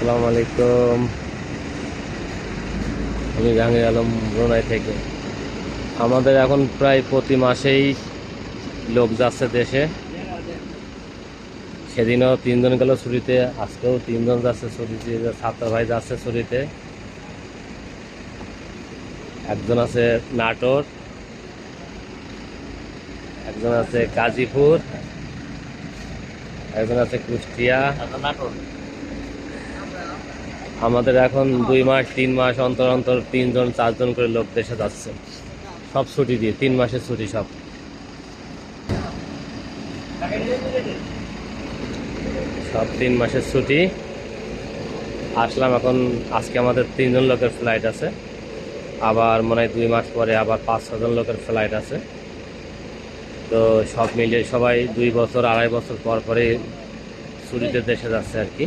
আসসালামু আলাইকুম। আমি জাহাঙ্গীর আলম, ব্রুনাই থেকে। আমাদের এখন প্রায় প্রতি মাসেই লোক যাচ্ছে দেশে। সেদিনও 3 জন গেল ছুটিতে, আজকেও 3 জন যাচ্ছে ছুটিতে। ছাত্র ভাই যাচ্ছে ছুটিতে। একজন আছে নাটোর, একজন আছে গাজীপুর, একজন আছে কুষ্টিয়া। আমাদের এখন 2 মাস 3 মাস অন্তর অন্তর 3 জন 4 জন করে লোক দেশে যাচ্ছে, সব ছুটি দিয়ে। 3 মাসের ছুটি, সব 3 মাসের ছুটি। আসলাম এখন। আজকে আমাদের 3 জন লোকের ফ্লাইট আছে, আবার মনে হয় 2 মাস পরে আবার 5-6 জন লোকের ফ্লাইট আছে। তো সব মিলিয়ে সবাই 2 বছর 2.5 বছর পর পরে ছুটিতে দেশে যাচ্ছে আর কি।